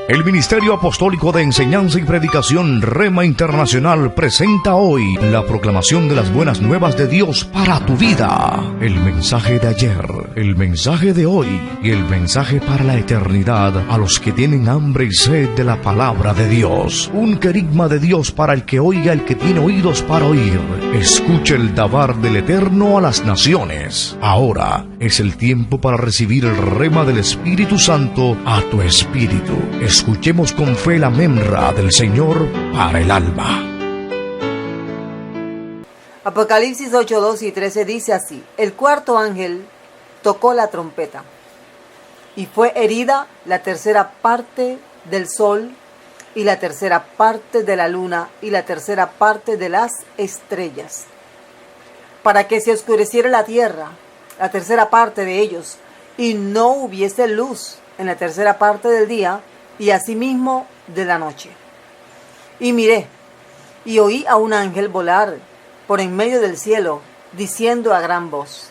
El Ministerio Apostólico de Enseñanza y Predicación Rema Internacional presenta hoy la proclamación de las buenas nuevas de Dios para tu vida. El mensaje de ayer, el mensaje de hoy y el mensaje para la eternidad a los que tienen hambre y sed de la palabra de Dios. Un querigma de Dios para el que oiga, el que tiene oídos para oír. Escuche el dabar del Eterno a las naciones. Ahora es el tiempo para recibir el rema del Espíritu Santo a tu espíritu. Escuchemos con fe la memra del Señor para el alma. Apocalipsis 8, 12 y 13 dice así: el cuarto ángel tocó la trompeta, y fue herida la tercera parte del sol, y la tercera parte de la luna, y la tercera parte de las estrellas, para que se oscureciera la tierra, la tercera parte de ellos, y no hubiese luz en la tercera parte del día, y asimismo de la noche. Y miré, y oí a un ángel volar por en medio del cielo, diciendo a gran voz: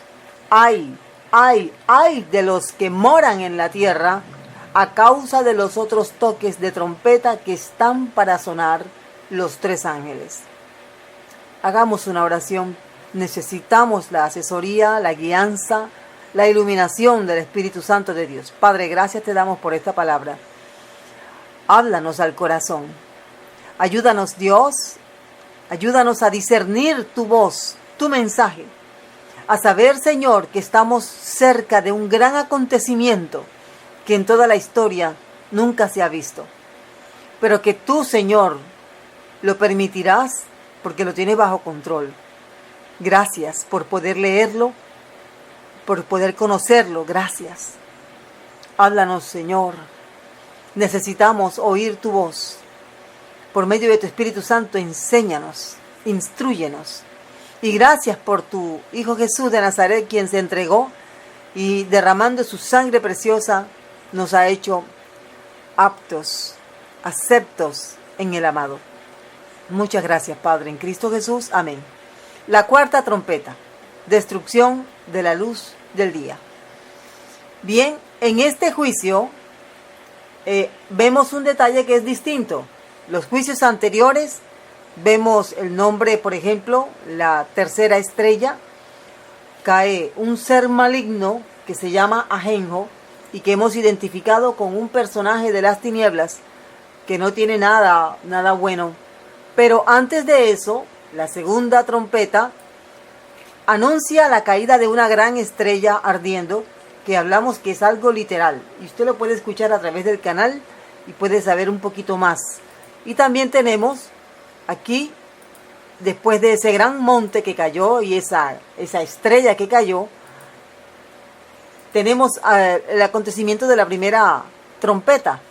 ¡ay, ay, ay de los que moran en la tierra, a causa de los otros toques de trompeta que están para sonar los tres ángeles! Hagamos una oración. Necesitamos la asesoría, la guianza, la iluminación del Espíritu Santo de Dios. Padre, gracias te damos por esta palabra. Háblanos al corazón. Ayúdanos, Dios. Ayúdanos a discernir tu voz, tu mensaje. A saber, Señor, que estamos cerca de un gran acontecimiento que en toda la historia nunca se ha visto. Pero que tú, Señor, lo permitirás porque lo tienes bajo control. Gracias por poder leerlo, por poder conocerlo. Gracias. Háblanos, Señor. Necesitamos oír tu voz. Por medio de tu Espíritu Santo, enséñanos, instrúyenos. Y gracias por tu Hijo Jesús de Nazaret, quien se entregó y derramando su sangre preciosa, nos ha hecho aptos, aceptos en el amado. Muchas gracias, Padre, en Cristo Jesús. Amén. La cuarta trompeta, destrucción de la luz del día. Bien, en este juicio vemos un detalle que es distinto. Los juicios anteriores vemos el nombre, por ejemplo, la tercera estrella. Cae un ser maligno que se llama Ajenjo y que hemos identificado con un personaje de las tinieblas que no tiene nada bueno. Pero antes de eso, la segunda trompeta anuncia la caída de una gran estrella ardiendo, que hablamos que es algo literal. Y usted lo puede escuchar a través del canal y puede saber un poquito más. Y también tenemos aquí, después de ese gran monte que cayó y esa estrella que cayó, tenemos el acontecimiento de la primera trompeta,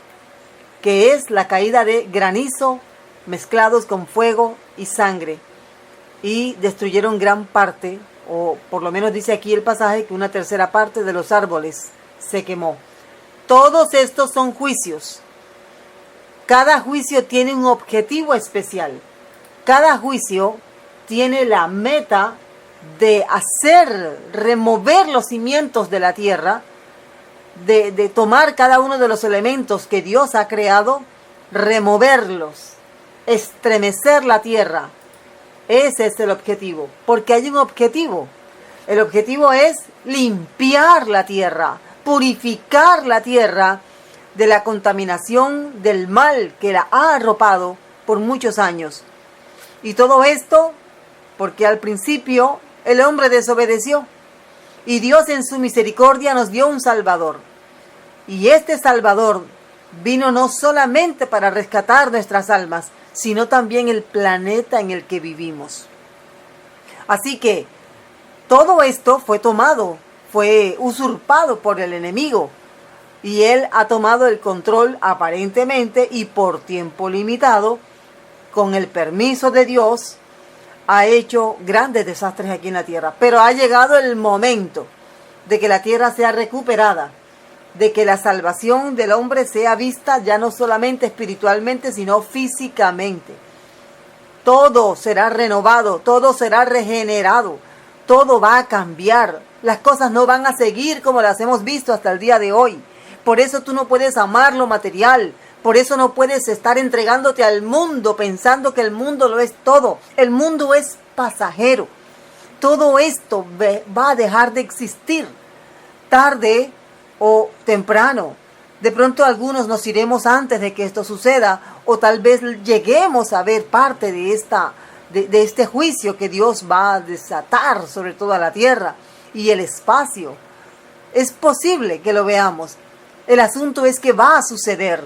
que es la caída de granizo mezclados con fuego y sangre, y destruyeron gran parte, o por lo menos dice aquí el pasaje que una tercera parte de los árboles se quemó. Todos estos son juicios. Cada juicio tiene un objetivo especial. Cada juicio tiene la meta de remover los cimientos de la tierra, de tomar cada uno de los elementos que Dios ha creado, removerlos, estremecer la tierra. Ese es el objetivo, porque hay un objetivo. El objetivo es limpiar la tierra, purificar la tierra de la contaminación del mal que la ha arropado por muchos años. Y todo esto porque al principio el hombre desobedeció y Dios en su misericordia nos dio un Salvador. Y este Salvador vino no solamente para rescatar nuestras almas, sino también el planeta en el que vivimos. Así que todo esto fue usurpado por el enemigo, y él ha tomado el control aparentemente y por tiempo limitado. Con el permiso de Dios ha hecho grandes desastres aquí en la tierra, pero ha llegado el momento de que la tierra sea recuperada, de que la salvación del hombre sea vista ya no solamente espiritualmente, sino físicamente. Todo será renovado, todo será regenerado, todo va a cambiar. Las cosas no van a seguir como las hemos visto hasta el día de hoy. Por eso tú no puedes amar lo material, Por eso no puedes estar entregándote al mundo pensando que el mundo lo es todo. El mundo es pasajero. Todo esto va a dejar de existir tarde o temprano. De pronto algunos nos iremos antes de que esto suceda, o tal vez lleguemos a ver parte de este juicio que Dios va a desatar sobre toda la tierra y el espacio. Es posible que lo veamos. El asunto es que va a suceder,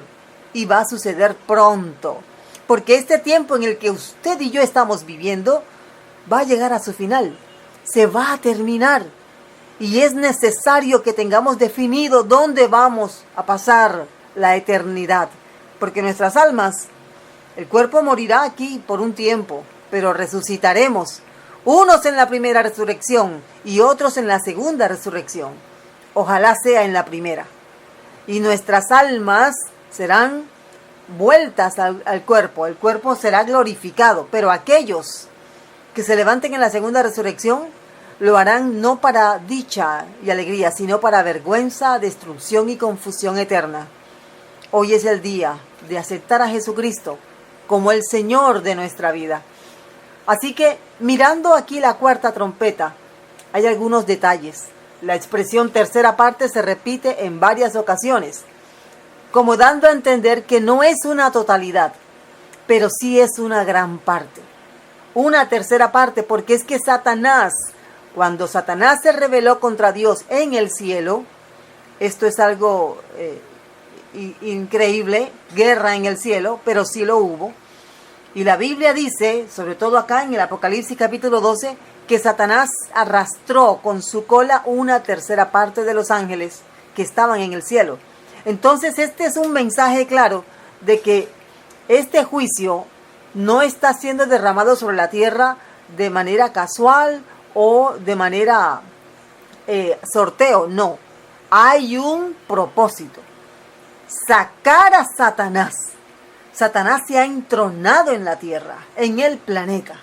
y va a suceder pronto, porque este tiempo en el que usted y yo estamos viviendo va a llegar a su final, se va a terminar. Y es necesario que tengamos definido dónde vamos a pasar la eternidad. Porque nuestras almas, el cuerpo morirá aquí por un tiempo, pero resucitaremos. Unos en la primera resurrección y otros en la segunda resurrección. Ojalá sea en la primera. Y nuestras almas serán vueltas al cuerpo. El cuerpo será glorificado. Pero aquellos que se levanten en la segunda resurrección lo harán no para dicha y alegría, sino para vergüenza, destrucción y confusión eterna. Hoy es el día de aceptar a Jesucristo como el Señor de nuestra vida. Así que, mirando aquí la cuarta trompeta, hay algunos detalles. La expresión tercera parte se repite en varias ocasiones, como dando a entender que no es una totalidad, pero sí es una gran parte. Una tercera parte, porque es que cuando Satanás se rebeló contra Dios en el cielo, esto es algo increíble, guerra en el cielo, pero sí lo hubo. Y la Biblia dice, sobre todo acá en el Apocalipsis capítulo 12, que Satanás arrastró con su cola una tercera parte de los ángeles que estaban en el cielo. Entonces este es un mensaje claro de que este juicio no está siendo derramado sobre la tierra de manera casual o de manera sorteo. No, hay un propósito: sacar a Satanás. Satanás se ha entronado en la tierra, en el planeta.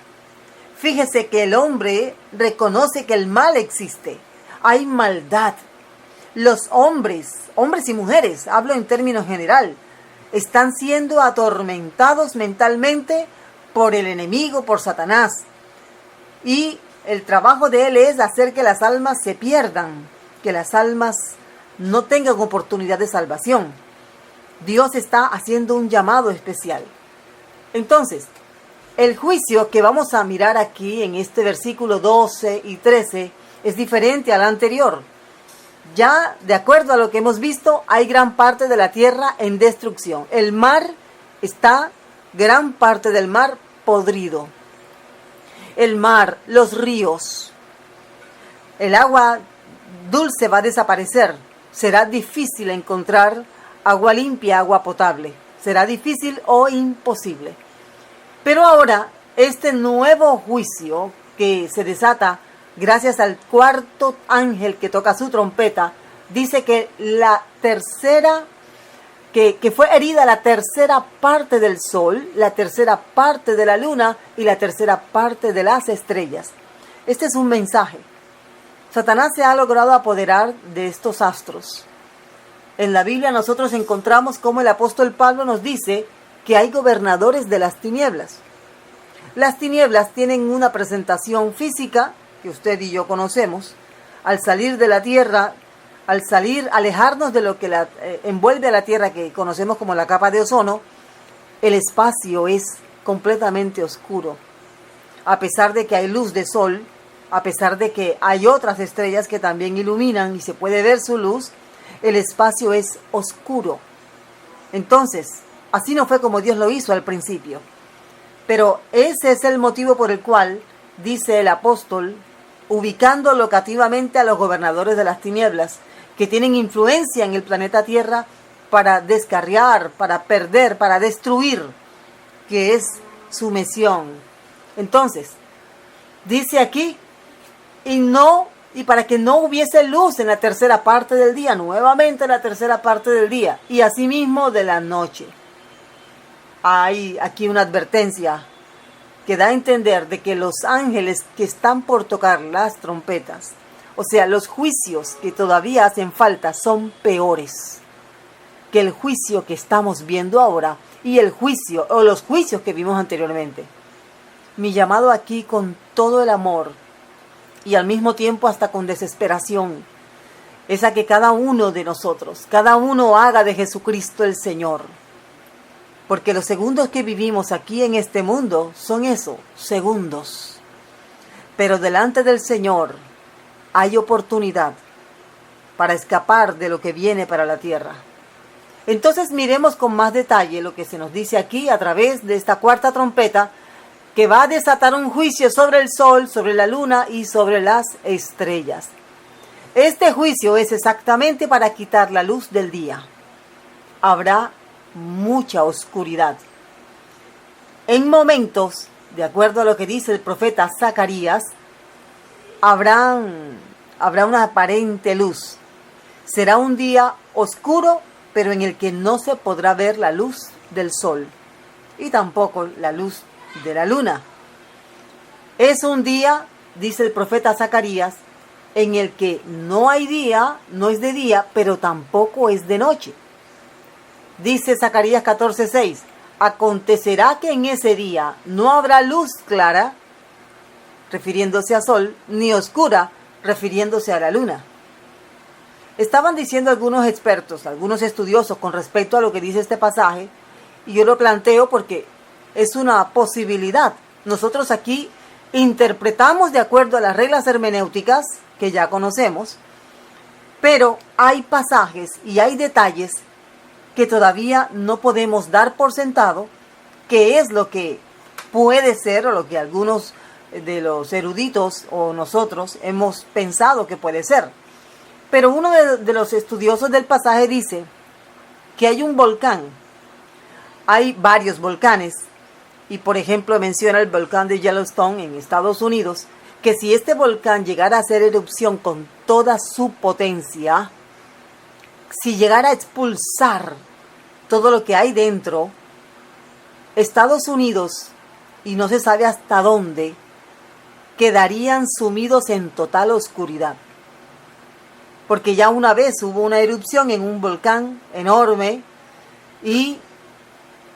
Fíjese que el hombre reconoce que el mal existe, hay maldad. Los hombres y mujeres, hablo en términos general, están siendo atormentados mentalmente por el enemigo, por Satanás. Y el trabajo de él es hacer que las almas se pierdan, que las almas no tengan oportunidad de salvación. Dios está haciendo un llamado especial. Entonces, el juicio que vamos a mirar aquí en este versículo 12 y 13 es diferente al anterior. Ya, de acuerdo a lo que hemos visto, hay gran parte de la tierra en destrucción. El mar gran parte del mar podrido. El mar, los ríos, el agua dulce va a desaparecer. Será difícil encontrar agua limpia, agua potable. Será difícil o imposible. Pero ahora, este nuevo juicio que se desata gracias al cuarto ángel que toca su trompeta, dice que que fue herida la tercera parte del sol, la tercera parte de la luna y la tercera parte de las estrellas. Este es un mensaje. Satanás se ha logrado apoderar de estos astros. En la Biblia nosotros encontramos cómo el apóstol Pablo nos dice que hay gobernadores de las tinieblas. Las tinieblas tienen una presentación física que usted y yo conocemos. Al salir de la tierra, alejarnos de lo que envuelve a la tierra, que conocemos como la capa de ozono, el espacio es completamente oscuro. A pesar de que hay luz de sol, a pesar de que hay otras estrellas que también iluminan y se puede ver su luz, el espacio es oscuro. Entonces, así no fue como Dios lo hizo al principio. Pero ese es el motivo por el cual, dice el apóstol, ubicando locativamente a los gobernadores de las tinieblas, que tienen influencia en el planeta Tierra para descarriar, para perder, para destruir, que es su misión. Entonces, dice aquí, y para que no hubiese luz en la tercera parte del día, nuevamente la tercera parte del día, y asimismo de la noche. Hay aquí una advertencia que da a entender de que los ángeles que están por tocar las trompetas, o sea, los juicios que todavía hacen falta, son peores. que el juicio que estamos viendo ahora y el juicio o los juicios que vimos anteriormente. Mi llamado aquí con todo el amor y al mismo tiempo hasta con desesperación es a que cada uno de nosotros, cada uno haga de Jesucristo el Señor. Porque los segundos que vivimos aquí en este mundo son eso, segundos. Pero delante del Señor hay oportunidad para escapar de lo que viene para la tierra. Entonces miremos con más detalle lo que se nos dice aquí a través de esta cuarta trompeta, que va a desatar un juicio sobre el sol, sobre la luna y sobre las estrellas. Este juicio es exactamente para quitar la luz del día. Habrá mucha oscuridad. En momentos, de acuerdo a lo que dice el profeta Zacarías, habrá una aparente luz. Será un día oscuro, pero en el que no se podrá ver la luz del sol y tampoco la luz de la luna. Es un día, dice el profeta Zacarías, en el que no hay día, no es de día, pero tampoco es de noche. Dice Zacarías 14:6, acontecerá que en ese día no habrá luz clara, refiriéndose al sol, ni oscura, refiriéndose a la luna. Estaban diciendo algunos expertos, algunos estudiosos con respecto a lo que dice este pasaje, y yo lo planteo porque es una posibilidad. Nosotros aquí interpretamos de acuerdo a las reglas hermenéuticas que ya conocemos, pero hay pasajes y hay detalles que todavía no podemos dar por sentado, que es lo que puede ser o lo que algunos de los eruditos o nosotros hemos pensado que puede ser. Pero uno de los estudiosos del pasaje dice que hay un volcán, hay varios volcanes, y por ejemplo menciona el volcán de Yellowstone en Estados Unidos, que si este volcán llegara a hacer erupción con toda su potencia, si llegara a expulsar todo lo que hay dentro, Estados Unidos, y no se sabe hasta dónde, quedarían sumidos en total oscuridad. Porque ya una vez hubo una erupción en un volcán enorme y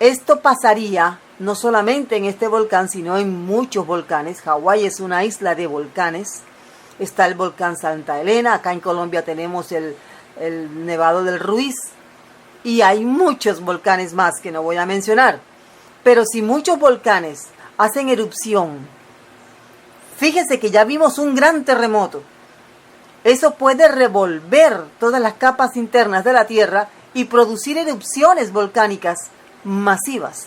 esto pasaría no solamente en este volcán, sino en muchos volcanes. Hawái es una isla de volcanes. Está el volcán Santa Elena, acá en Colombia tenemos el Nevado del Ruiz y hay muchos volcanes más que no voy a mencionar. Pero si muchos volcanes hacen erupción, fíjese que ya vimos un gran terremoto. Eso puede revolver todas las capas internas de la Tierra y producir erupciones volcánicas masivas.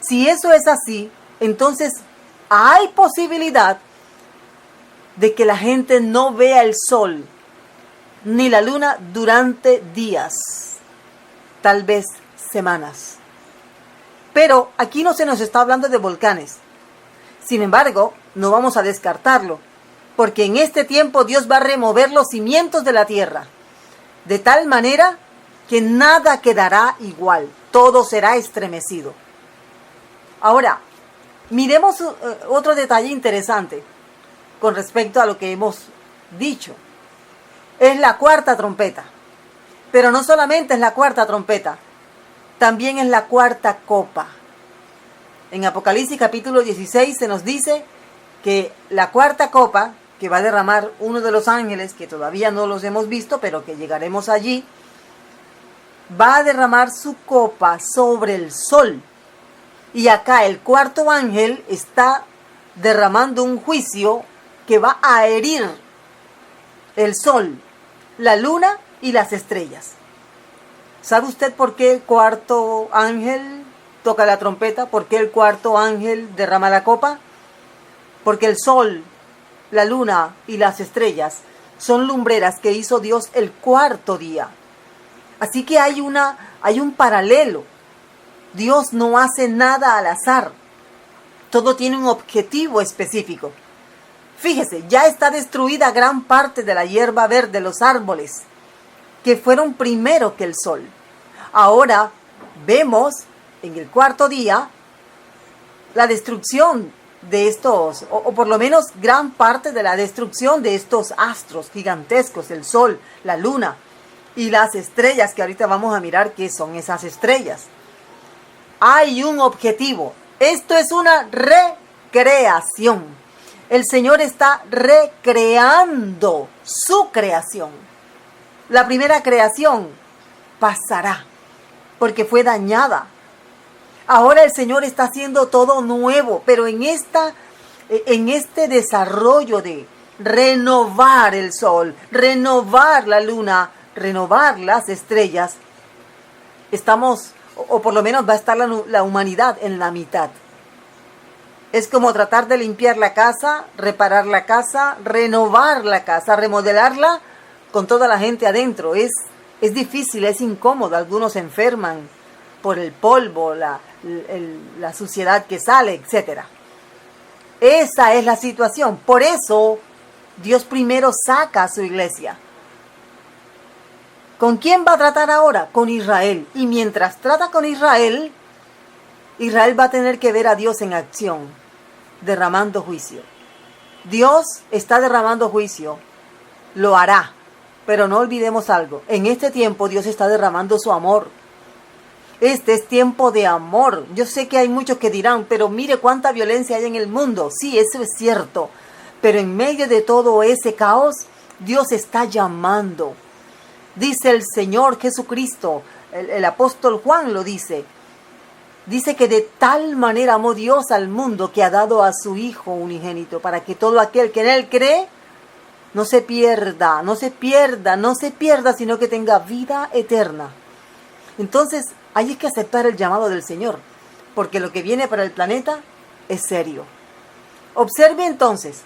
Si eso es así, entonces hay posibilidad de que la gente no vea el sol ni la luna durante días, tal vez semanas. Pero aquí no se nos está hablando de volcanes. Sin embargo, no vamos a descartarlo, porque en este tiempo Dios va a remover los cimientos de la tierra, de tal manera que nada quedará igual, todo será estremecido. Ahora, miremos otro detalle interesante con respecto a lo que hemos dicho. Es la cuarta trompeta, pero no solamente es la cuarta trompeta, también es la cuarta copa. En Apocalipsis capítulo 16 se nos dice que la cuarta copa que va a derramar uno de los ángeles, que todavía no los hemos visto, pero que llegaremos allí, va a derramar su copa sobre el sol. Y acá el cuarto ángel está derramando un juicio que va a herir el sol, la luna y las estrellas. ¿Sabe usted por qué el cuarto ángel toca la trompeta? ¿Por qué el cuarto ángel derrama la copa? Porque el sol, la luna y las estrellas son lumbreras que hizo Dios el cuarto día. Así que hay un paralelo. Dios no hace nada al azar. Todo tiene un objetivo específico. Fíjese, ya está destruida gran parte de la hierba verde, los árboles, que fueron primero que el sol. Ahora vemos en el cuarto día la destrucción de estos, o por lo menos gran parte de la destrucción de estos astros gigantescos, el sol, la luna y las estrellas, que ahorita vamos a mirar qué son esas estrellas. Hay un objetivo. Esto es una recreación. El Señor está recreando su creación. La primera creación pasará porque fue dañada. Ahora el Señor está haciendo todo nuevo, pero en este desarrollo de renovar el sol, renovar la luna, renovar las estrellas, estamos, o por lo menos va a estar la humanidad en la mitad. Es como tratar de limpiar la casa, reparar la casa, renovar la casa, remodelarla con toda la gente adentro. Es difícil, es incómodo. Algunos se enferman por el polvo, la suciedad que sale, etc. Esa es la situación. Por eso Dios primero saca a su iglesia. ¿Con quién va a tratar ahora? Con Israel. Y mientras trata con Israel, Israel va a tener que ver a Dios en acción, derramando juicio. Dios está derramando juicio, lo hará, pero no olvidemos algo. En este tiempo Dios está derramando su amor. Este es tiempo de amor. Yo sé que hay muchos que dirán, pero mire cuánta violencia hay en el mundo. Sí, eso es cierto. Pero en medio de todo ese caos, Dios está llamando. Dice el Señor Jesucristo, el apóstol Juan lo dice. Dice que de tal manera amó Dios al mundo que ha dado a su Hijo unigénito, para que todo aquel que en Él cree no se pierda, sino que tenga vida eterna. Entonces, hay que aceptar el llamado del Señor, porque lo que viene para el planeta es serio. Observe entonces,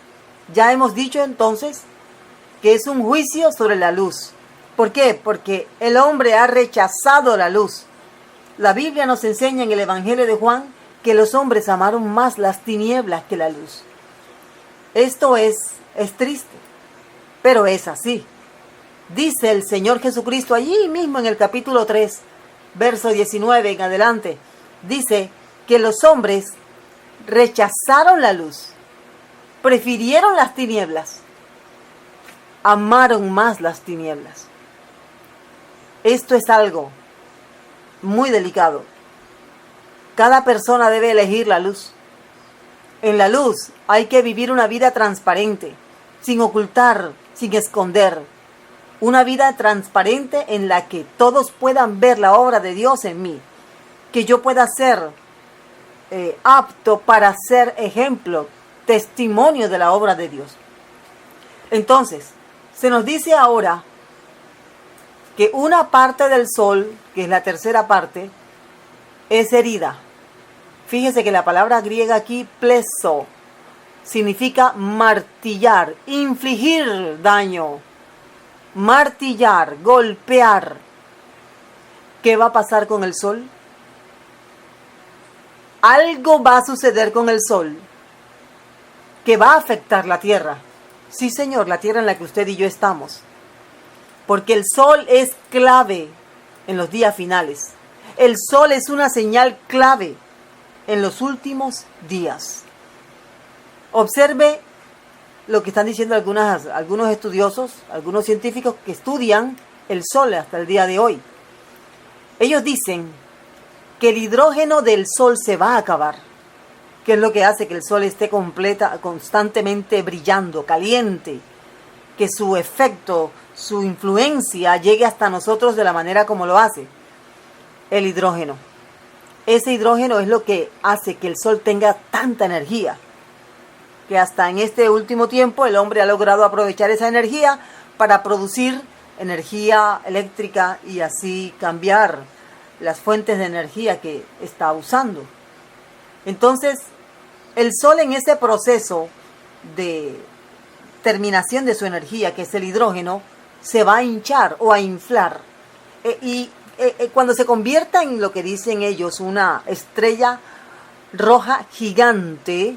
ya hemos dicho entonces que es un juicio sobre la luz. ¿Por qué? Porque el hombre ha rechazado la luz. La Biblia nos enseña en el Evangelio de Juan que los hombres amaron más las tinieblas que la luz. Esto es triste, pero es así. Dice el Señor Jesucristo allí mismo en el capítulo 3, verso 19 en adelante. Dice que los hombres rechazaron la luz, prefirieron las tinieblas, amaron más las tinieblas. Esto es algo muy delicado. Cada persona debe elegir la luz. En la luz hay que vivir una vida transparente, sin ocultar, sin esconder. Una vida transparente en la que todos puedan ver la obra de Dios en mí. Que yo pueda ser apto para ser ejemplo, testimonio de la obra de Dios. Entonces, se nos dice ahora que una parte del sol, que es la tercera parte, es herida. Fíjese que la palabra griega aquí, pleso, significa martillar, infligir daño, martillar, golpear. ¿Qué va a pasar con el sol? Algo va a suceder con el sol que va a afectar la tierra. Sí, Señor, la tierra en la que usted y yo estamos. Porque el sol es clave en los días finales. El sol es una señal clave en los últimos días. Observe lo que están diciendo algunos estudiosos, algunos científicos que estudian el sol hasta el día de hoy. Ellos dicen que el hidrógeno del sol se va a acabar. ¿Qué es lo que hace que el sol esté constantemente brillando, caliente? Que su efecto, su influencia llegue hasta nosotros de la manera como lo hace. El hidrógeno. Ese hidrógeno es lo que hace que el sol tenga tanta energía, que hasta en este último tiempo el hombre ha logrado aprovechar esa energía para producir energía eléctrica y así cambiar las fuentes de energía que está usando. Entonces, el sol en ese proceso de terminación de su energía, que es el hidrógeno, se va a hinchar o a inflar. Cuando se convierta en lo que dicen ellos, una estrella roja gigante,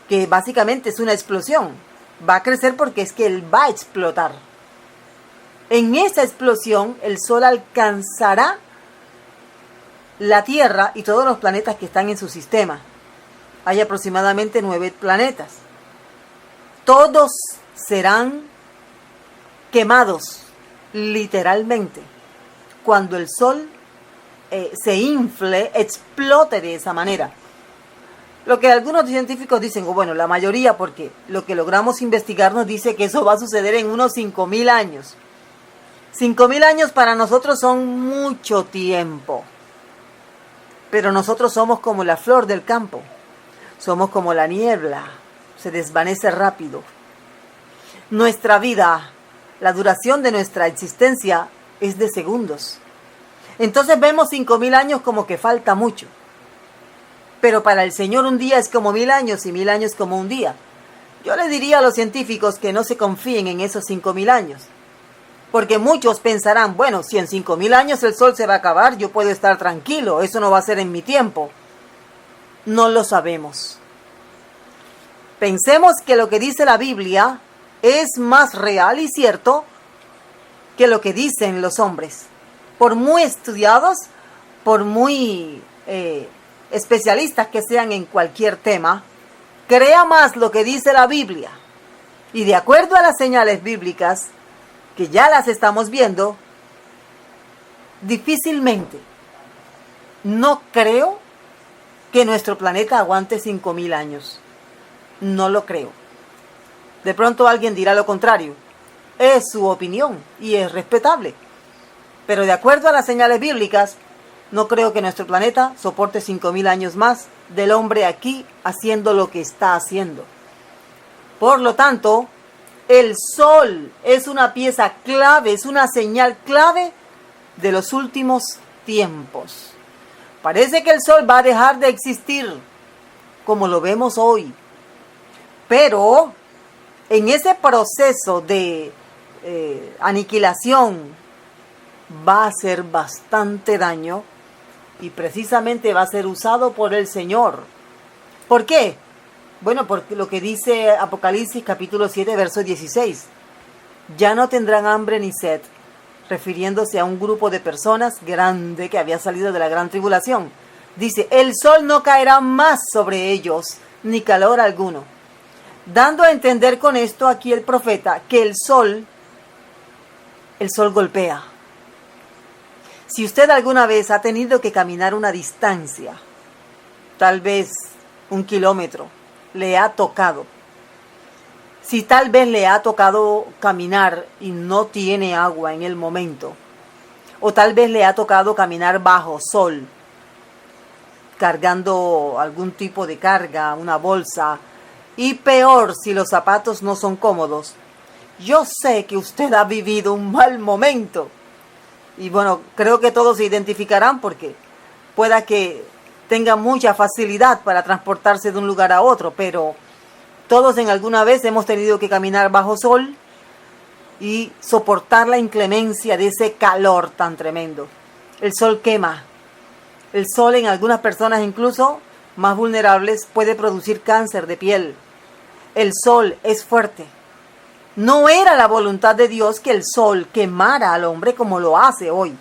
que básicamente es una explosión, va a crecer porque es que él va a explotar. En esa explosión, el sol alcanzará la Tierra y todos los planetas que están en su sistema. Hay aproximadamente 9 planetas. Todos serán quemados literalmente, cuando el sol se infle, explote de esa manera. Lo que algunos científicos dicen, o bueno, la mayoría, porque lo que logramos investigar nos dice que eso va a suceder en unos 5.000 años. 5.000 años para nosotros son mucho tiempo. Pero nosotros somos como la flor del campo. Somos como la niebla. Se desvanece rápido. Nuestra vida, la duración de nuestra existencia es de segundos. Entonces vemos 5.000 años como que falta mucho. Pero para el Señor un día es como 1.000 años y 1.000 años como un día. Yo le diría a los científicos que no se confíen en esos 5.000 años. Porque muchos pensarán, bueno, si en 5.000 años el sol se va a acabar, yo puedo estar tranquilo, eso no va a ser en mi tiempo. No lo sabemos. Pensemos que lo que dice la Biblia es más real y cierto que lo que dicen los hombres. Por muy estudiados, por muy especialistas que sean en cualquier tema, crea más lo que dice la Biblia. Y de acuerdo a las señales bíblicas, que ya las estamos viendo, difícilmente, no creo que nuestro planeta aguante 5.000 años. No lo creo. De pronto alguien dirá lo contrario. Es su opinión y es respetable. Pero de acuerdo a las señales bíblicas, no creo que nuestro planeta soporte 5.000 años más del hombre aquí haciendo lo que está haciendo. Por lo tanto, el sol es una pieza clave, es una señal clave de los últimos tiempos. Parece que el sol va a dejar de existir como lo vemos hoy. Pero en ese proceso de aniquilación va a hacer bastante daño y precisamente va a ser usado por el Señor. ¿Por qué? Bueno, porque lo que dice Apocalipsis capítulo 7, verso 16. Ya no tendrán hambre ni sed, refiriéndose a un grupo de personas grande que había salido de la gran tribulación. Dice, el sol no caerá más sobre ellos, ni calor alguno. Dando a entender con esto aquí el profeta que el sol golpea. Si usted alguna vez ha tenido que caminar una distancia, tal vez 1 kilómetro, le ha tocado. Si tal vez le ha tocado caminar y no tiene agua en el momento, o tal vez le ha tocado caminar bajo sol, cargando algún tipo de carga, una bolsa, y peor si los zapatos no son cómodos, yo sé que usted ha vivido un mal momento. Y bueno, creo que todos se identificarán porque pueda que tenga mucha facilidad para transportarse de un lugar a otro, pero todos en alguna vez hemos tenido que caminar bajo sol y soportar la inclemencia de ese calor tan tremendo. El sol quema. El sol en algunas personas incluso más vulnerables puede producir cáncer de piel. El sol es fuerte. No era la voluntad de Dios que el sol quemara al hombre como lo hace hoy.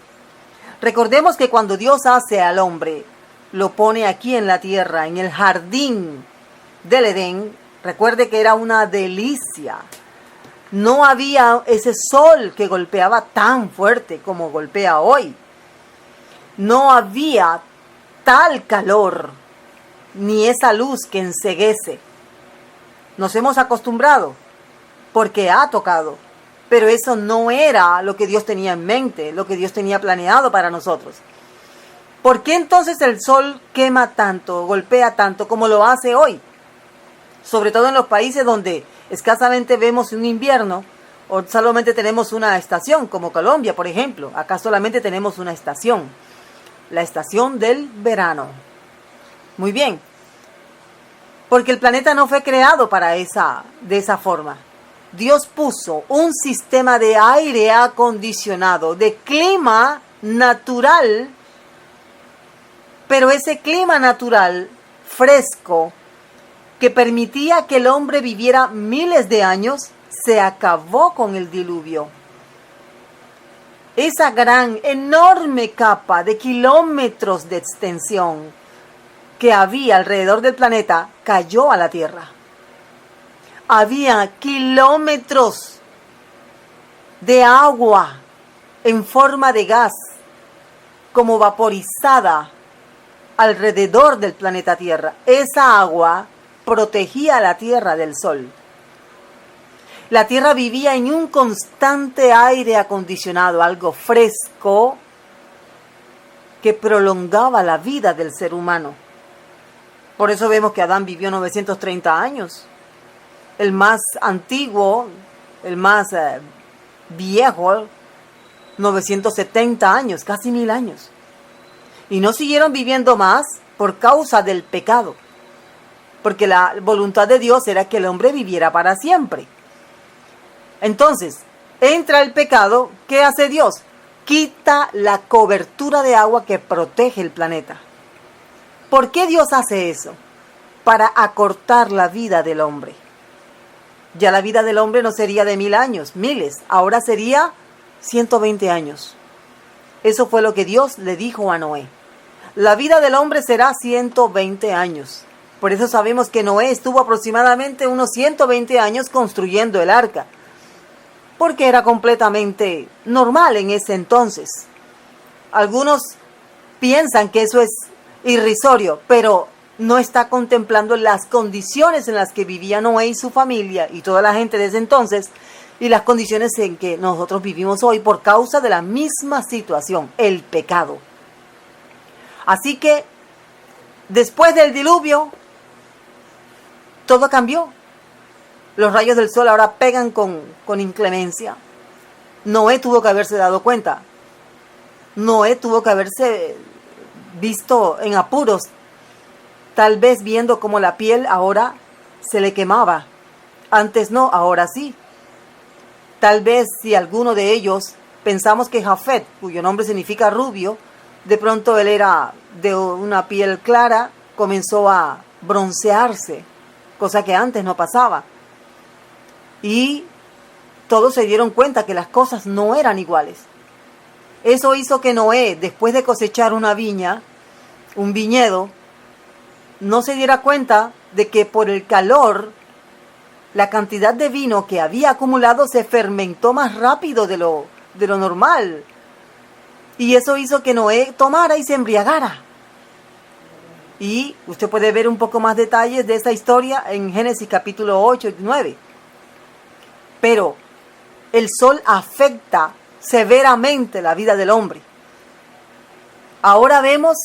Recordemos que cuando Dios hace al hombre, lo pone aquí en la tierra, en el jardín del Edén. Recuerde que era una delicia. No había ese sol que golpeaba tan fuerte como golpea hoy. No había tal calor, ni esa luz que enceguece. Nos hemos acostumbrado porque ha tocado, pero eso no era lo que Dios tenía en mente, lo que Dios tenía planeado para nosotros. ¿Por qué entonces el sol quema tanto, golpea tanto como lo hace hoy? Sobre todo en los países donde escasamente vemos un invierno o solamente tenemos una estación, como Colombia, por ejemplo. Acá solamente tenemos una estación, la estación del verano. Muy bien, porque el planeta no fue creado de esa forma. Dios puso un sistema de aire acondicionado, de clima natural, pero ese clima natural fresco que permitía que el hombre viviera miles de años, se acabó con el diluvio. Esa gran, enorme capa de kilómetros de extensión que había alrededor del planeta cayó a la Tierra. Había kilómetros de agua en forma de gas, como vaporizada alrededor del planeta Tierra. Esa agua protegía a la Tierra del sol. La Tierra vivía en un constante aire acondicionado, algo fresco, que prolongaba la vida del ser humano. Por eso vemos que Adán vivió 930 años. El más antiguo, el más viejo, 970 años, casi 1000 años. Y no siguieron viviendo más por causa del pecado. Porque la voluntad de Dios era que el hombre viviera para siempre. Entonces, entra el pecado, ¿qué hace Dios? Quita la cobertura de agua que protege el planeta. ¿Por qué Dios hace eso? Para acortar la vida del hombre. Ya la vida del hombre no sería de 1000 años, miles, ahora sería 120 años. Eso fue lo que Dios le dijo a Noé. La vida del hombre será 120 años. Por eso sabemos que Noé estuvo aproximadamente unos 120 años construyendo el arca. Porque era completamente normal en ese entonces. Algunos piensan que eso es irrisorio, pero no está contemplando las condiciones en las que vivía Noé y su familia y toda la gente de ese entonces y las condiciones en que nosotros vivimos hoy por causa de la misma situación, el pecado. Así que después del diluvio, todo cambió. Los rayos del sol ahora pegan con inclemencia. Noé tuvo que haberse dado cuenta. Noé tuvo que haberse visto en apuros, tal vez viendo cómo la piel ahora se le quemaba. Antes no, ahora sí. Tal vez si alguno de ellos, pensamos que Jafet, cuyo nombre significa rubio, de pronto él era de una piel clara, comenzó a broncearse, cosa que antes no pasaba. Y todos se dieron cuenta que las cosas no eran iguales. Eso hizo que Noé, después de cosechar una viña, un viñedo, no se diera cuenta de que por el calor, la cantidad de vino que había acumulado se fermentó más rápido de lo normal. Y eso hizo que Noé tomara y se embriagara. Y usted puede ver un poco más detalles de esa historia en Génesis capítulo 8 y 9. Pero el sol afecta severamente la vida del hombre. Ahora vemos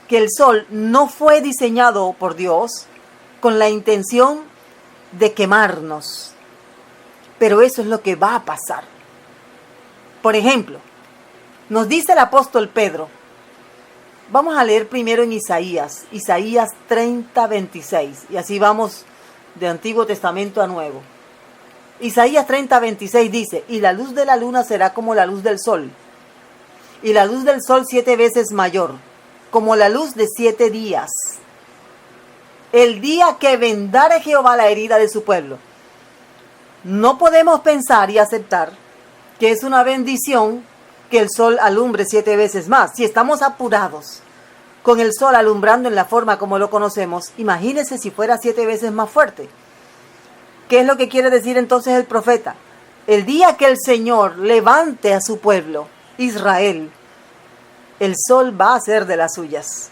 que el sol no fue diseñado por Dios con la intención de quemarnos. Pero eso es lo que va a pasar. Por ejemplo, nos dice el apóstol Pedro, vamos a leer primero en Isaías 30, 26, y así vamos de Antiguo Testamento a Nuevo. Isaías 30, 26 dice, y la luz de la luna será como la luz del sol, y la luz del sol 7 veces mayor, como la luz de 7 días. El día que vendare Jehová la herida de su pueblo. No podemos pensar y aceptar que es una bendición que el sol alumbre 7 veces más. Si estamos apurados con el sol alumbrando en la forma como lo conocemos, imagínese si fuera 7 veces más fuerte. ¿Qué es lo que quiere decir entonces el profeta? El día que el Señor levante a su pueblo, Israel, el sol va a ser de las suyas.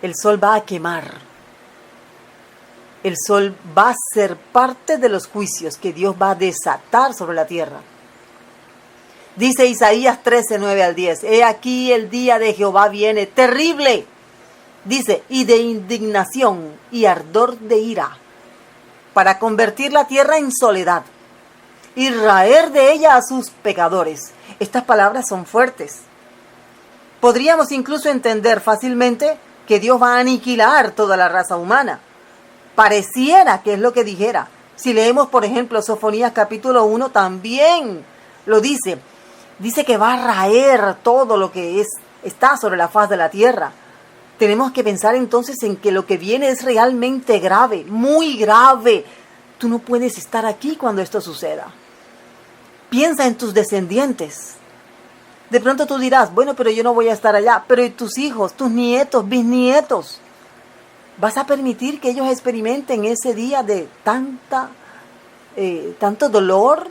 El sol va a quemar. El sol va a ser parte de los juicios que Dios va a desatar sobre la tierra. Dice Isaías 13, 9 al 10. He aquí el día de Jehová viene terrible. Dice, y de indignación y ardor de ira, para convertir la tierra en soledad y raer de ella a sus pecadores. Estas palabras son fuertes. Podríamos incluso entender fácilmente que Dios va a aniquilar toda la raza humana. Pareciera que es lo que dijera. Si leemos, por ejemplo, Sofonías capítulo 1, también lo dice. Dice que va a raer todo lo que está sobre la faz de la tierra. Tenemos que pensar entonces en que lo que viene es realmente grave, muy grave. Tú no puedes estar aquí cuando esto suceda. Piensa en tus descendientes. De pronto tú dirás, bueno, pero yo no voy a estar allá. Pero ¿y tus hijos, tus nietos, bisnietos? ¿Vas a permitir que ellos experimenten ese día de tanto dolor?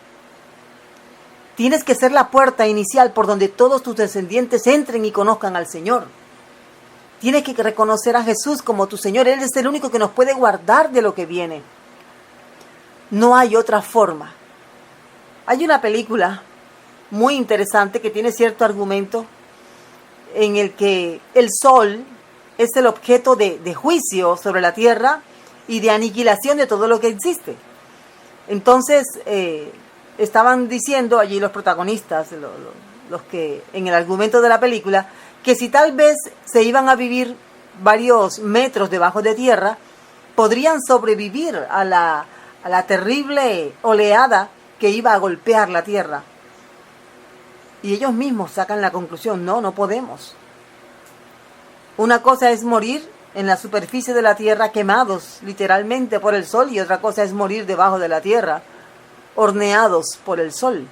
Tienes que ser la puerta inicial por donde todos tus descendientes entren y conozcan al Señor. Tienes que reconocer a Jesús como tu Señor. Él es el único que nos puede guardar de lo que viene. No hay otra forma. Hay una película muy interesante que tiene cierto argumento en el que el sol es el objeto de juicio sobre la tierra y de aniquilación de todo lo que existe. Entonces, estaban diciendo allí los protagonistas, los que en el argumento de la película, que si tal vez se iban a vivir varios metros debajo de tierra, podrían sobrevivir a la terrible oleada que iba a golpear la tierra. Y ellos mismos sacan la conclusión, no podemos. Una cosa es morir en la superficie de la tierra quemados literalmente por el sol, y otra cosa es morir debajo de la tierra horneados por el sol.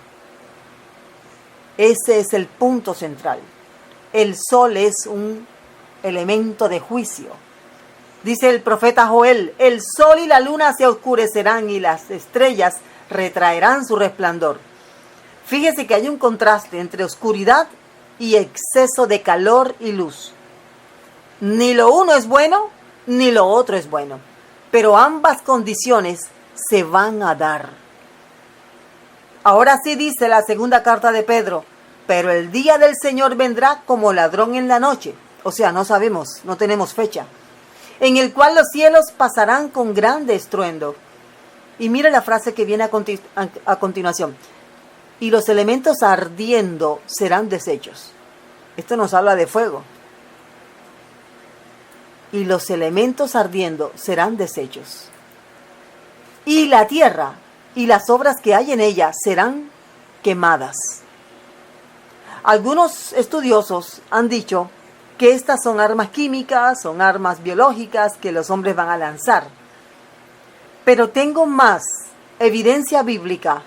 Ese es el punto central. El sol es un elemento de juicio. Dice el profeta Joel, el sol y la luna se oscurecerán y las estrellas retraerán su resplandor. Fíjese que hay un contraste entre oscuridad y exceso de calor y luz. Ni lo uno es bueno, ni lo otro es bueno, pero ambas condiciones se van a dar. Ahora sí dice la segunda carta de Pedro, pero el día del Señor vendrá como ladrón en la noche. O sea, no sabemos, no tenemos fecha. En el cual los cielos pasarán con grande estruendo. Y mira la frase que viene a continuación. Y los elementos ardiendo serán deshechos. Esto nos habla de fuego. Y los elementos ardiendo serán deshechos. Y la tierra y las obras que hay en ella serán quemadas. Algunos estudiosos han dicho que estas son armas químicas, son armas biológicas que los hombres van a lanzar. Pero tengo más evidencia bíblica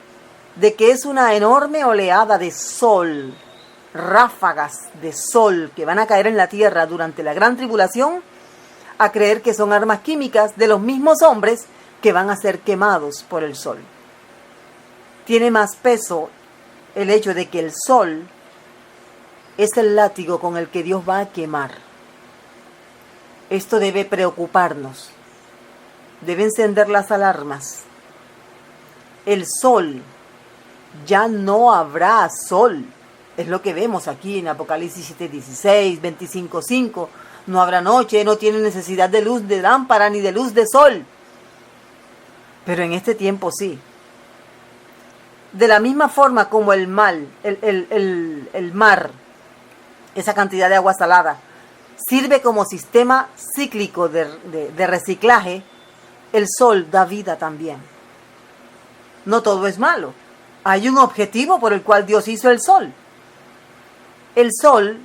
de que es una enorme oleada de sol, ráfagas de sol que van a caer en la tierra durante la gran tribulación, a creer que son armas químicas de los mismos hombres que van a ser quemados por el sol. Tiene más peso el hecho de que el sol es el látigo con el que Dios va a quemar. Esto debe preocuparnos. Debe encender las alarmas. El sol, ya no habrá sol. Es lo que vemos aquí en Apocalipsis 7:16, 25:5. No habrá noche, no tiene necesidad de luz de lámpara ni de luz de sol. Pero en este tiempo sí. De la misma forma como el mar, esa cantidad de agua salada, sirve como sistema cíclico de reciclaje, el sol da vida también. No todo es malo. Hay un objetivo por el cual Dios hizo el sol. El sol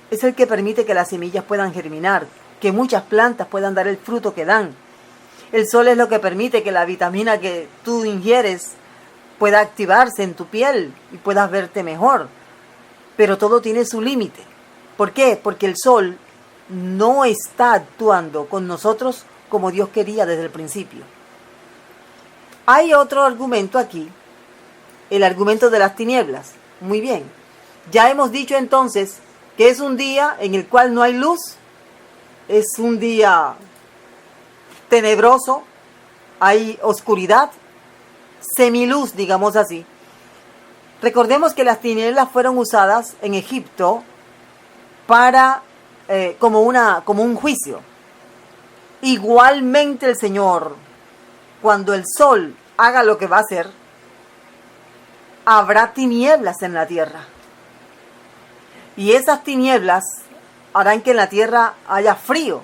es el que permite que las semillas puedan germinar, que muchas plantas puedan dar el fruto que dan. El sol es lo que permite que la vitamina que tú ingieres pueda activarse en tu piel y puedas verte mejor. Pero todo tiene su límite. ¿Por qué? Porque el sol no está actuando con nosotros como Dios quería desde el principio. Hay otro argumento aquí, el argumento de las tinieblas. Muy bien, ya hemos dicho entonces que es un día en el cual no hay luz, es un día tenebroso, hay oscuridad, semiluz, digamos así. Recordemos que las tinieblas fueron usadas en Egipto para como un juicio. Igualmente el Señor, cuando el sol haga lo que va a hacer, habrá tinieblas en la tierra. Y esas tinieblas harán que en la tierra haya frío.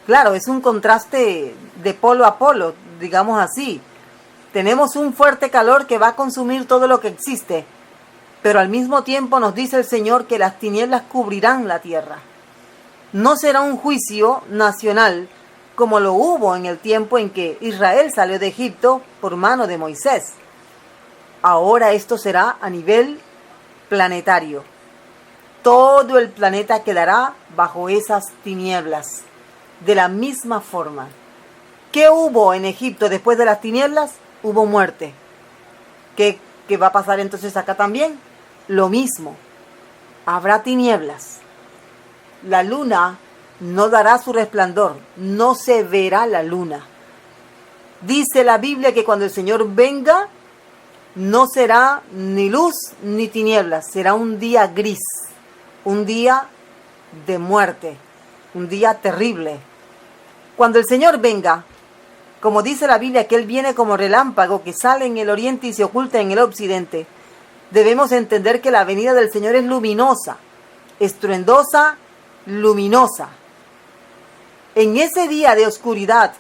Claro, es un contraste de polo a polo, digamos así. Tenemos un fuerte calor que va a consumir todo lo que existe, pero al mismo tiempo nos dice el Señor que las tinieblas cubrirán la tierra. No será un juicio nacional como lo hubo en el tiempo en que Israel salió de Egipto por mano de Moisés. Ahora esto será a nivel planetario. Todo el planeta quedará bajo esas tinieblas. De la misma forma. ¿Qué hubo en Egipto después de las tinieblas? Hubo muerte. Que ¿qué va a pasar entonces acá también? Lo mismo, habrá tinieblas. La luna no dará su resplandor, no se verá la luna. Dice la Biblia que cuando el Señor venga, no será ni luz ni tinieblas, será un día gris, un día de muerte, un día terrible. Cuando el Señor venga, como dice la Biblia, que Él viene como relámpago que sale en el oriente y se oculta en el occidente, debemos entender que la venida del Señor es luminosa, estruendosa, luminosa. En ese día de oscuridad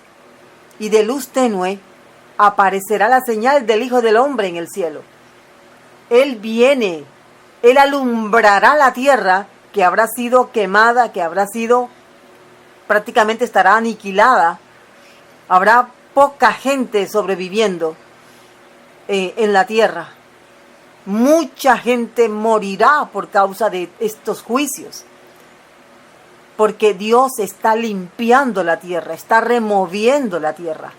y de luz tenue, aparecerá la señal del Hijo del Hombre en el cielo. Él viene, Él alumbrará la tierra que habrá sido quemada, que habrá sido, prácticamente estará aniquilada. Habrá poca gente sobreviviendo en la tierra. Mucha gente morirá por causa de estos juicios. Porque Dios está limpiando la tierra, está removiendo la tierra.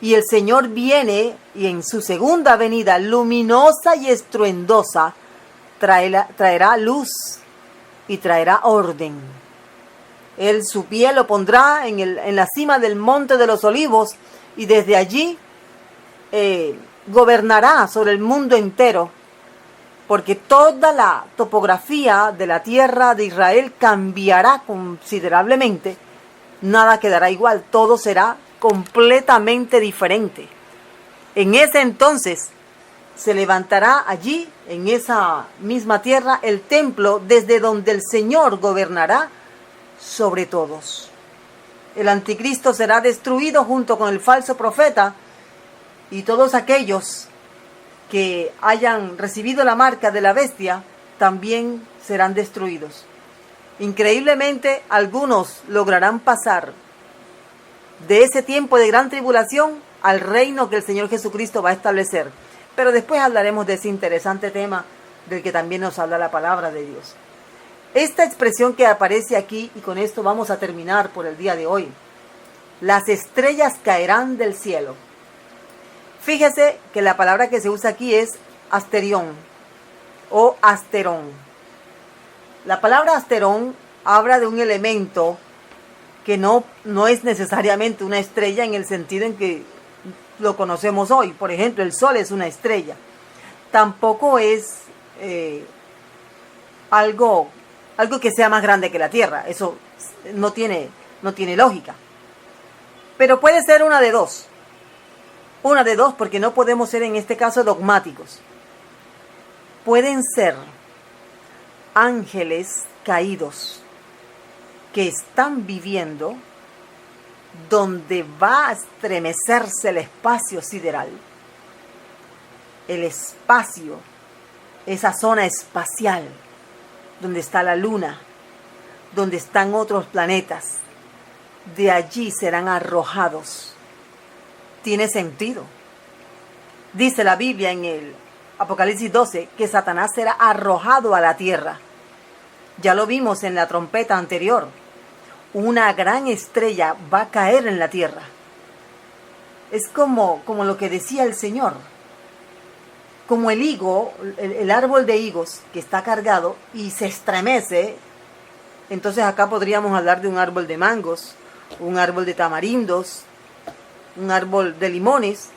Y el Señor viene y en su segunda venida, luminosa y estruendosa, traerá luz y traerá orden. Él su pie lo pondrá en la cima del monte de los olivos y desde allí gobernará sobre el mundo entero. Porque toda la topografía de la tierra de Israel cambiará considerablemente. Nada quedará igual, todo será completamente diferente. En ese entonces se levantará allí, en esa misma tierra, el templo desde donde el Señor gobernará sobre todos. El anticristo será destruido junto con el falso profeta y todos aquellos que hayan recibido la marca de la bestia también serán destruidos. Increíblemente, algunos lograrán pasar de ese tiempo de gran tribulación al reino que el Señor Jesucristo va a establecer. Pero después hablaremos de ese interesante tema del que también nos habla la palabra de Dios. Esta expresión que aparece aquí, y con esto vamos a terminar por el día de hoy: las estrellas caerán del cielo. Fíjese que la palabra que se usa aquí es asterión o asterón. La palabra asterón habla de un elemento que no es necesariamente una estrella en el sentido en que lo conocemos hoy. Por ejemplo, el Sol es una estrella. Tampoco es algo que sea más grande que la Tierra. Eso no tiene lógica. Pero puede ser una de dos. Una de dos, porque no podemos ser en este caso dogmáticos. Pueden ser ángeles caídos que están viviendo donde va a estremecerse el espacio sideral. El espacio, esa zona espacial, donde está la luna, donde están otros planetas. De allí serán arrojados. Tiene sentido. Dice la Biblia en el Apocalipsis 12 que Satanás será arrojado a la tierra. Ya lo vimos en la trompeta anterior. Una gran estrella va a caer en la tierra. Es como lo que decía el Señor. Como el higo, el árbol de higos que está cargado y se estremece. Entonces acá podríamos hablar de un árbol de mangos, un árbol de tamarindos, un árbol de limones.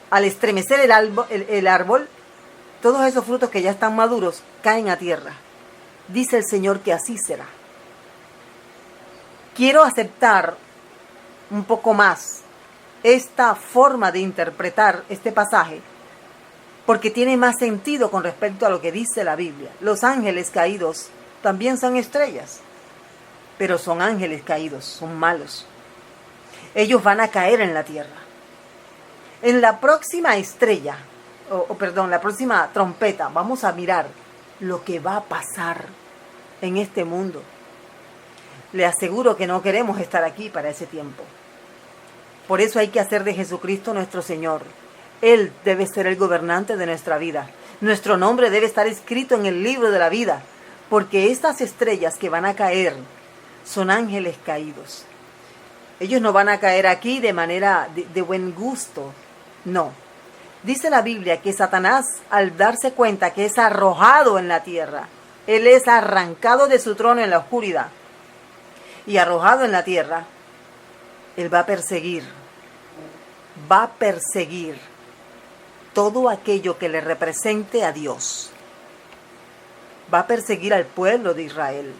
Al estremecer el árbol, todos esos frutos que ya están maduros caen a tierra. Dice el Señor que así será. Quiero aceptar un poco más esta forma de interpretar este pasaje, porque tiene más sentido con respecto a lo que dice la Biblia. Los ángeles caídos también son estrellas, pero son ángeles caídos, son malos. Ellos van a caer en la tierra. En la próxima estrella, la próxima trompeta, vamos a mirar lo que va a pasar en este mundo. Le aseguro que no queremos estar aquí para ese tiempo. Por eso hay que hacer de Jesucristo nuestro Señor. Él debe ser el gobernante de nuestra vida. Nuestro nombre debe estar escrito en el libro de la vida, porque estas estrellas que van a caer son ángeles caídos. Ellos no van a caer aquí de manera de buen gusto, no. Dice la Biblia que Satanás, al darse cuenta que es arrojado en la tierra, él es arrancado de su trono en la oscuridad y arrojado en la tierra, él va a perseguir todo aquello que le represente a Dios. Va a perseguir al pueblo de Israel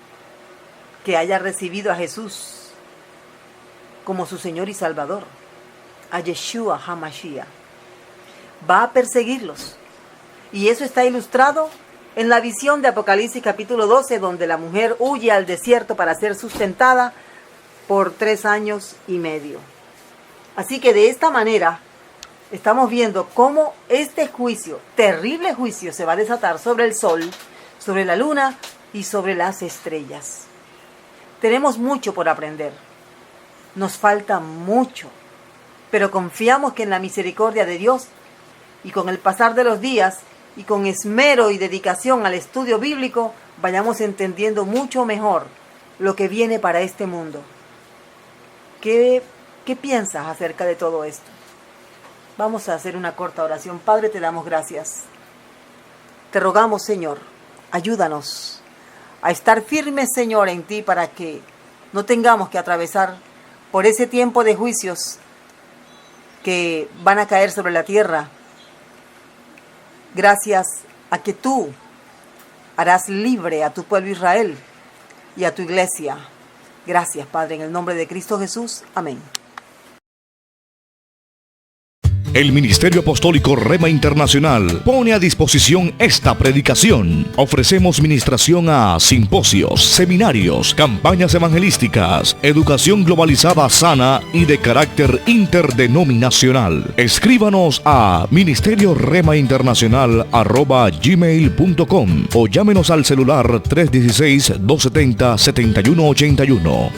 que haya recibido a Jesús como su Señor y Salvador, a Yeshua HaMashiach. Va a perseguirlos. Y eso está ilustrado en la visión de Apocalipsis capítulo 12, donde la mujer huye al desierto para ser sustentada por 3 años y medio. Así que de esta manera estamos viendo cómo este juicio, terrible juicio, se va a desatar sobre el sol, sobre la luna y sobre las estrellas. Tenemos mucho por aprender. Nos falta mucho, pero confiamos que en la misericordia de Dios y con el pasar de los días y con esmero y dedicación al estudio bíblico, vayamos entendiendo mucho mejor lo que viene para este mundo. ¿Qué piensas acerca de todo esto? Vamos a hacer una corta oración. Padre, te damos gracias. Te rogamos, Señor, ayúdanos a estar firmes, Señor, en ti para que no tengamos que atravesar por ese tiempo de juicios que van a caer sobre la tierra. Gracias a que tú harás libre a tu pueblo Israel y a tu iglesia. Gracias, Padre, en el nombre de Cristo Jesús. Amén. El Ministerio Apostólico Rema Internacional pone a disposición esta predicación. Ofrecemos ministración a simposios, seminarios, campañas evangelísticas, educación globalizada sana y de carácter interdenominacional. Escríbanos a ministerioremainternacional@gmail.com o llámenos al celular 316-270-7181.